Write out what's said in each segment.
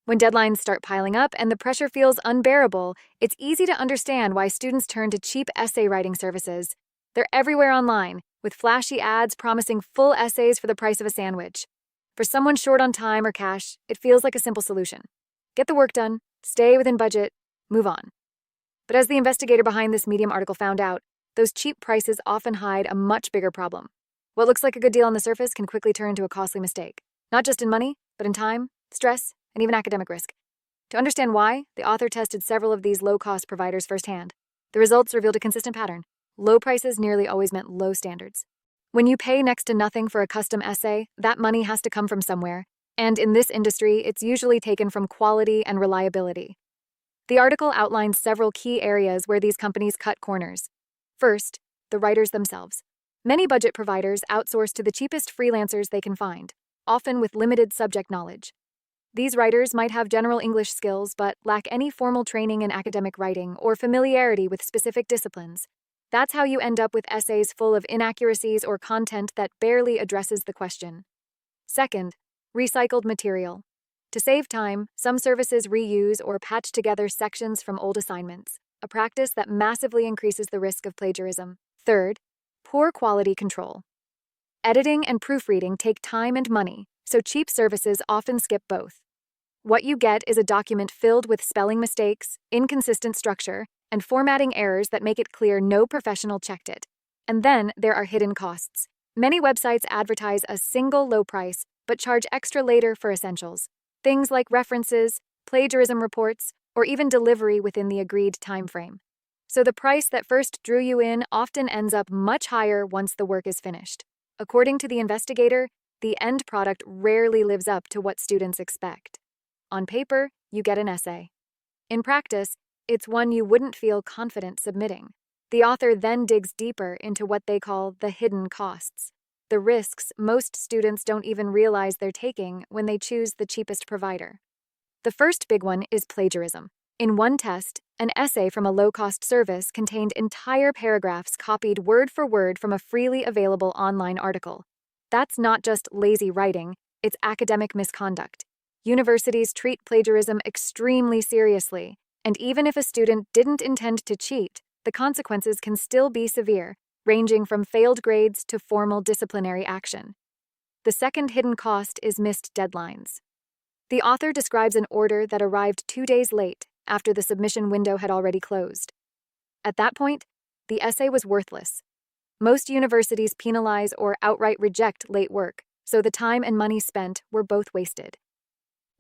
When deadlines start piling up and the pressure feels unbearable, it's easy to understand why students turn to cheap essay writing services. They're everywhere online, with flashy ads promising full essays for the price of a sandwich. For someone short on time or cash, it feels like a simple solution. Get the work done, stay within budget, move on. But as the investigator behind this Medium article found out, those cheap prices often hide a much bigger problem. What looks like a good deal on the surface can quickly turn into a costly mistake, not just in money, but in time, stress, and even academic risk. To understand why, the author tested several of these low-cost providers firsthand. The results revealed a consistent pattern. Low prices nearly always meant low standards. When you pay next to nothing for a custom essay, that money has to come from somewhere, and in this industry, it's usually taken from quality and reliability. The article outlines several key areas where these companies cut corners. First, the writers themselves. Many budget providers outsource to the cheapest freelancers they can find, often with limited subject knowledge. These writers might have general English skills but lack any formal training in academic writing or familiarity with specific disciplines. That's how you end up with essays full of inaccuracies or content that barely addresses the question. Second, recycled material. To save time, some services reuse or patch together sections from old assignments, a practice that massively increases the risk of plagiarism. Third, poor quality control. Editing and proofreading take time and money, so cheap services often skip both. What you get is a document filled with spelling mistakes, inconsistent structure, and formatting errors that make it clear no professional checked it. And then there are hidden costs. Many websites advertise a single low price, but charge extra later for essentials. Things like references, plagiarism reports, or even delivery within the agreed time frame. So the price that first drew you in often ends up much higher once the work is finished. According to the investigator, the end product rarely lives up to what students expect. On paper, you get an essay. In practice, it's one you wouldn't feel confident submitting. The author then digs deeper into what they call the hidden costs, the risks most students don't even realize they're taking when they choose the cheapest provider. The first big one is plagiarism. In one test, an essay from a low-cost service contained entire paragraphs copied word for word from a freely available online article. That's not just lazy writing, it's academic misconduct. Universities treat plagiarism extremely seriously, and even if a student didn't intend to cheat, the consequences can still be severe, ranging from failed grades to formal disciplinary action. The second hidden cost is missed deadlines. The author describes an order that arrived 2 days late after the submission window had already closed. At that point, the essay was worthless. Most universities penalize or outright reject late work, so the time and money spent were both wasted.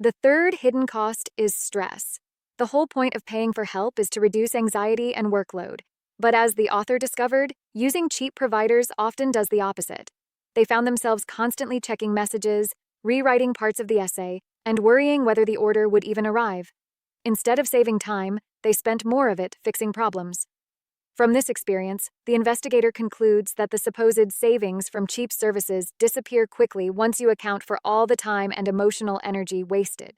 The third hidden cost is stress. The whole point of paying for help is to reduce anxiety and workload. But as the author discovered, using cheap providers often does the opposite. They found themselves constantly checking messages, rewriting parts of the essay, and worrying whether the order would even arrive. Instead of saving time, they spent more of it fixing problems. From this experience, the investigator concludes that the supposed savings from cheap services disappear quickly once you account for all the time and emotional energy wasted.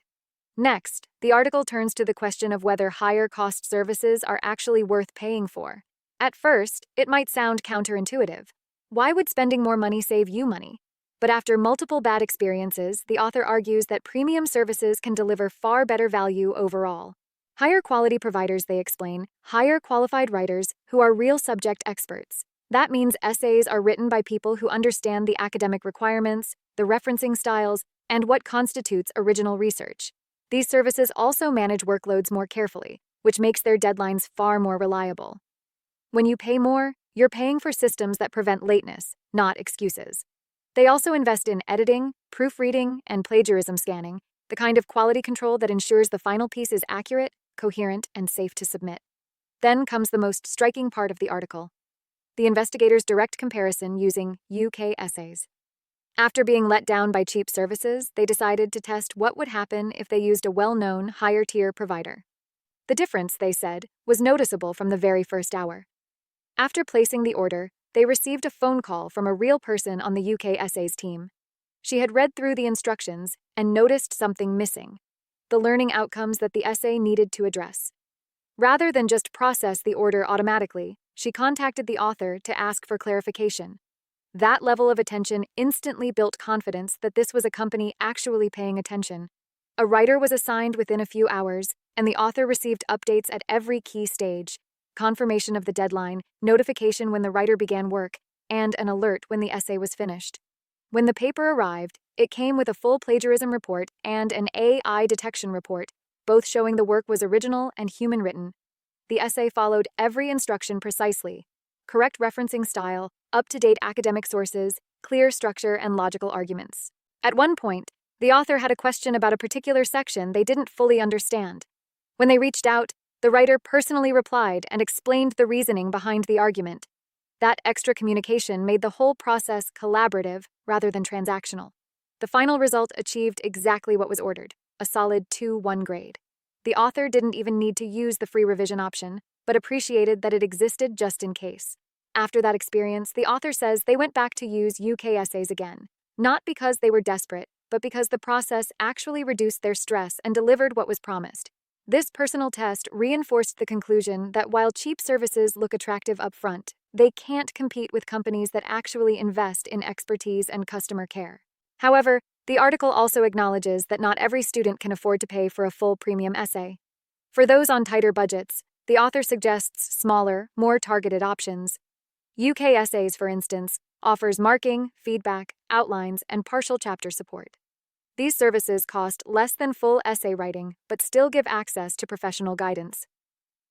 Next, the article turns to the question of whether higher-cost services are actually worth paying for. At first, it might sound counterintuitive. Why would spending more money save you money? But after multiple bad experiences, the author argues that premium services can deliver far better value overall. Higher quality providers, they explain, hire qualified writers who are real subject experts. That means essays are written by people who understand the academic requirements, the referencing styles, and what constitutes original research. These services also manage workloads more carefully, which makes their deadlines far more reliable. When you pay more, you're paying for systems that prevent lateness, not excuses. They also invest in editing, proofreading, and plagiarism scanning, the kind of quality control that ensures the final piece is accurate, coherent, and safe to submit. Then comes the most striking part of the article: the investigators' direct comparison using UK essays. After being let down by cheap services, they decided to test what would happen if they used a well-known, higher-tier provider. The difference, they said, was noticeable from the very first hour. After placing the order, they received a phone call from a real person on the UK essays team. She had read through the instructions and noticed something missing: the learning outcomes that the essay needed to address. Rather than just process the order automatically, she contacted the author to ask for clarification. That level of attention instantly built confidence that this was a company actually paying attention. A writer was assigned within a few hours, and the author received updates at every key stage: confirmation of the deadline, notification when the writer began work, and an alert when the essay was finished. When the paper arrived, it came with a full plagiarism report and an AI detection report, both showing the work was original and human-written. The essay followed every instruction precisely: correct referencing style, up-to-date academic sources, clear structure, and logical arguments. At one point, the author had a question about a particular section they didn't fully understand. When they reached out, the writer personally replied and explained the reasoning behind the argument. That extra communication made the whole process collaborative rather than transactional. The final result achieved exactly what was ordered: a solid 2-1 grade. The author didn't even need to use the free revision option, but appreciated that it existed just in case. After that experience, the author says they went back to use UK essays again, not because they were desperate, but because the process actually reduced their stress and delivered what was promised. This personal test reinforced the conclusion that while cheap services look attractive up front, they can't compete with companies that actually invest in expertise and customer care. However, the article also acknowledges that not every student can afford to pay for a full premium essay. For those on tighter budgets, the author suggests smaller, more targeted options. UK Essays, for instance, offers marking, feedback, outlines, and partial chapter support. These services cost less than full essay writing, but still give access to professional guidance.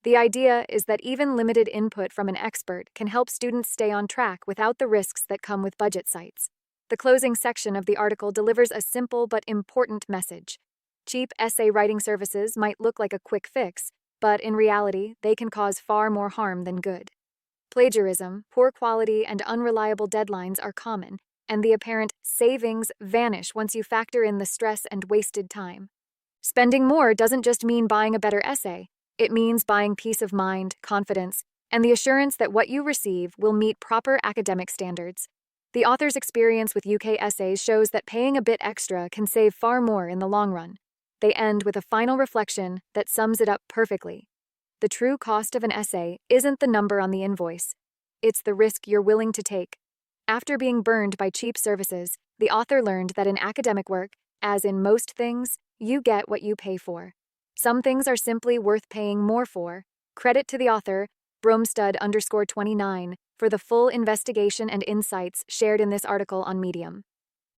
The idea is that even limited input from an expert can help students stay on track without the risks that come with budget sites. The closing section of the article delivers a simple but important message. Cheap essay writing services might look like a quick fix, but in reality, they can cause far more harm than good. Plagiarism, poor quality, and unreliable deadlines are common, and the apparent savings vanish once you factor in the stress and wasted time. Spending more doesn't just mean buying a better essay. It means buying peace of mind, confidence, and the assurance that what you receive will meet proper academic standards. The author's experience with UK essays shows that paying a bit extra can save far more in the long run. They end with a final reflection that sums it up perfectly. The true cost of an essay isn't the number on the invoice. It's the risk you're willing to take. After being burned by cheap services, the author learned that in academic work, as in most things, you get what you pay for. Some things are simply worth paying more for. Credit to the author, Bromstud_29, for the full investigation and insights shared in this article on Medium.